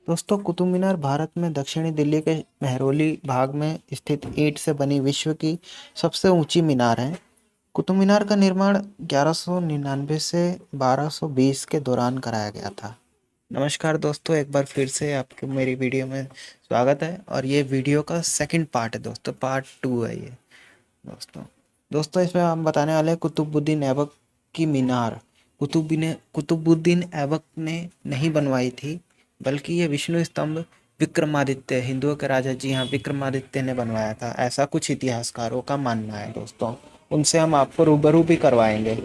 दोस्तों, कुतुब मीनार भारत में दक्षिणी दिल्ली के मेहरौली भाग में स्थित ईंट से बनी विश्व की सबसे ऊंची मीनार है। कुतुब मीनार का निर्माण 1199 से 1220 के दौरान कराया गया था। नमस्कार दोस्तों, एक बार फिर से आपके मेरी वीडियो में स्वागत है। और ये वीडियो का सेकंड पार्ट है दोस्तों, पार्ट 2 है ये। दोस्तों दोस्तों इसमें हम बताने वाले हैं कुतुबुद्दीन ऐबक की मीनार। कुतुबुद्दीन ऐबक ने नहीं बनवाई थी, बल्कि ये विष्णु स्तंभ विक्रमादित्य, हिंदुओं के राजा, जी हाँ, विक्रमादित्य ने बनवाया था, ऐसा कुछ इतिहासकारों का मानना है। दोस्तों उनसे हम आपको रूबरू भी करवाएंगे।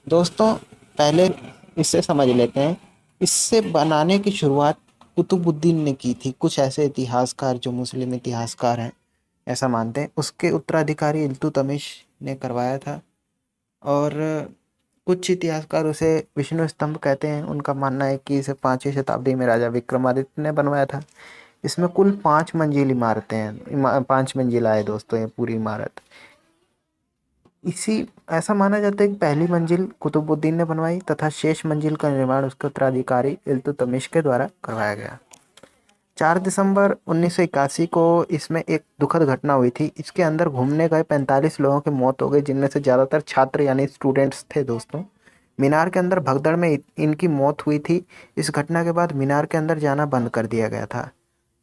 दोस्तों पहले इससे समझ लेते हैं, इससे बनाने की शुरुआत कुतुबुद्दीन ने की थी। कुछ ऐसे इतिहासकार जो मुस्लिम इतिहासकार हैं ऐसा मानते हैं। उसके उत्तराधिकारी इल्तुतमिश ने करवाया था। और कुछ इतिहासकार उसे विष्णु स्तंभ कहते हैं। उनका मानना है कि इसे 5वीं शताब्दी में राजा विक्रमादित्य ने बनवाया था। इसमें कुल 5 मंजिल इमारतें हैं, 5 मंजिला है दोस्तों ये पूरी इमारत। इसी ऐसा माना जाता है कि पहली मंजिल कुतुबुद्दीन ने बनवाई तथा शेष मंजिल का निर्माण उसके उत्तराधिकारी इल्तुतमिश के द्वारा करवाया गया। 4 दिसंबर 1981 को इसमें एक दुखद घटना हुई थी। इसके अंदर घूमने गए 45 लोगों की मौत हो गई, जिनमें से ज़्यादातर छात्र यानी स्टूडेंट्स थे। दोस्तों मीनार के अंदर भगदड़ में इनकी मौत हुई थी। इस घटना के बाद मीनार के अंदर जाना बंद कर दिया गया था।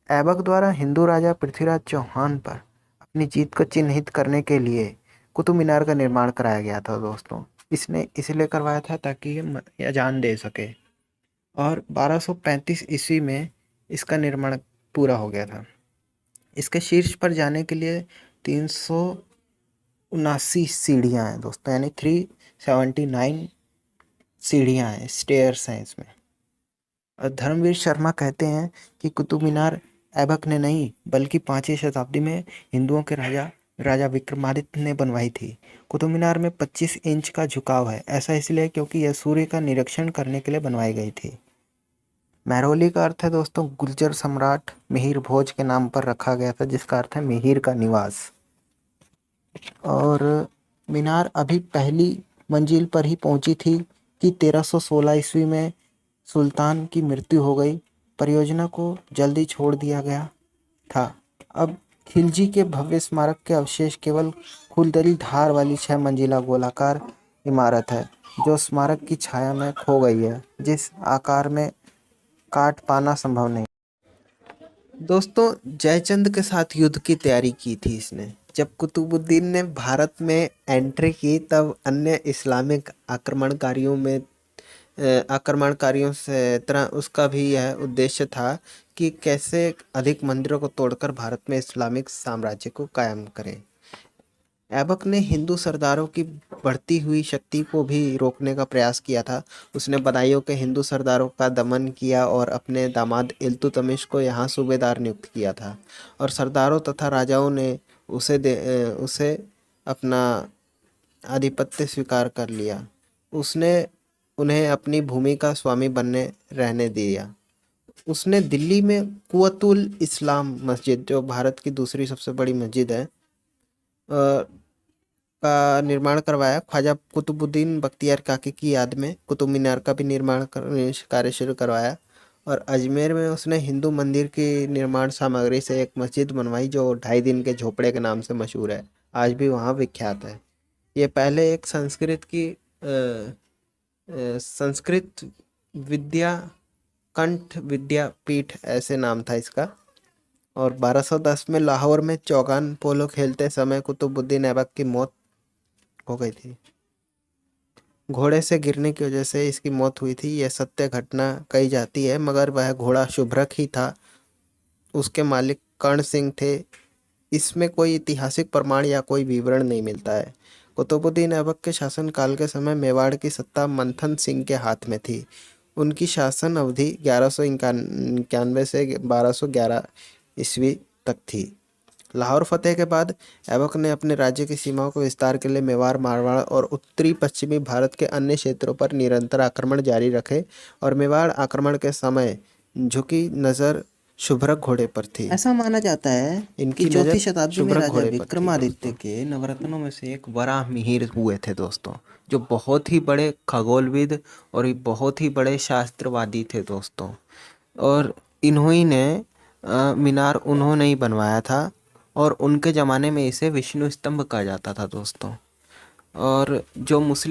ऐबक द्वारा हिंदू राजा पृथ्वीराज चौहान पर अपनी जीत को चिन्हित करने के लिए कुतुब मीनार का निर्माण कराया गया था। दोस्तों इसने इसलिए करवाया था ताकि ये अजान दे सके। और 1235 ईस्वी में इसका निर्माण पूरा हो गया था। इसके शीर्ष पर जाने के लिए 379 सीढ़ियाँ हैं दोस्तों, यानी 379 सीढ़ियाँ हैं, स्टेयर्स हैं इसमें। और धर्मवीर शर्मा कहते हैं कि कुतुब मीनार ऐबक ने नहीं, बल्कि 5वीं शताब्दी में हिंदुओं के राजा राजा विक्रमादित्य ने बनवाई थी। कुतुब मीनार में 25 इंच का झुकाव है। ऐसा इसलिए क्योंकि यह सूर्य का निरीक्षण करने के लिए बनवाई गई थी। महरौली का अर्थ है दोस्तों गुर्जर सम्राट मिहिर भोज के नाम पर रखा गया था, जिसका अर्थ है मिहिर का निवास। और मीनार अभी पहली मंजिल पर ही पहुंची थी कि 1316 ईस्वी में सुल्तान की मृत्यु हो गई। परियोजना को जल्दी छोड़ दिया गया था। अब खिलजी के भव्य स्मारक के अवशेष केवल फूलदरी धार वाली 6 मंजिला गोलाकार इमारत है, जो स्मारक की छाया में खो गई है, जिस आकार में काट पाना संभव नहीं। दोस्तों जयचंद के साथ युद्ध की तैयारी की थी इसने। जब कुतुबुद्दीन ने भारत में एंट्री की, तब अन्य इस्लामिक आक्रमणकारियों से तरह उसका भी यह उद्देश्य था कि कैसे अधिक मंदिरों को तोड़कर भारत में इस्लामिक साम्राज्य को कायम करें। ऐबक ने हिंदू सरदारों की बढ़ती हुई शक्ति को भी रोकने का प्रयास किया था। उसने बदायूं के हिंदू सरदारों का दमन किया और अपने दामाद इल्तुतमिश को यहाँ सूबेदार नियुक्त किया था। और सरदारों तथा राजाओं ने उसे अपना आधिपत्य स्वीकार कर लिया। उसने उन्हें अपनी भूमि का स्वामी बनने रहने दिया। उसने दिल्ली में कुवतुल इस्लाम मस्जिद, जो भारत की दूसरी सबसे बड़ी मस्जिद है, का निर्माण करवाया। ख्वाजा कुतुबुद्दीन बख्तियार काकी की याद में कुतुब मीनार का भी निर्माण कार्य शुरू करवाया। और अजमेर में उसने हिंदू मंदिर की निर्माण सामग्री से एक मस्जिद बनवाई, जो 2.5 दिन के झोपड़े के नाम से मशहूर है, आज भी वहाँ विख्यात है। ये पहले एक संस्कृत विद्या कंठ विद्यापीठ ऐसे नाम था इसका। और 1210 में लाहौर में चौगान पोलो खेलते समय कुतुबुद्दीन ऐबक की मौत हो गई थी। घोड़े से गिरने की वजह से इसकी मौत हुई थी, यह सत्य घटना कही जाती है, मगर वह घोड़ा शुभ्रक ही था। उसके मालिक कर्ण सिंह थे। इसमें कोई ऐतिहासिक प्रमाण या कोई विवरण नहीं मिलता है। कुतुबुद्दीन ऐबक के शासनकाल के समय मेवाड़ की सत्ता मंथन सिंह के हाथ में थी। उनकी शासन अवधि 1191 से 1211 ईस्वी तक थी। लाहौर फतेह के बाद ऐबक ने अपने राज्य की सीमाओं के विस्तार के लिए मेवाड़, मारवाड़ और उत्तरी पश्चिमी भारत के अन्य क्षेत्रों पर निरंतर आक्रमण जारी रखे। और मेवाड़ आक्रमण के समय झुकी नज़र शुभ्रक घोड़े पर थी। ऐसा माना जाता है इनकी कि 4वीं शताब्दी में राजा विक्रमादित्य के नवरत्नों में से एक वराह मिहिर हुए थे दोस्तों, जो बहुत ही बड़े खगोलविद और बहुत ही बड़े शास्त्रवादी थे दोस्तों। और इन्हों ने मीनार उन्होंने ही बनवाया था और उनके ज़माने में इसे विष्णु स्तंभ कहा जाता था दोस्तों। और जो मुस्लिम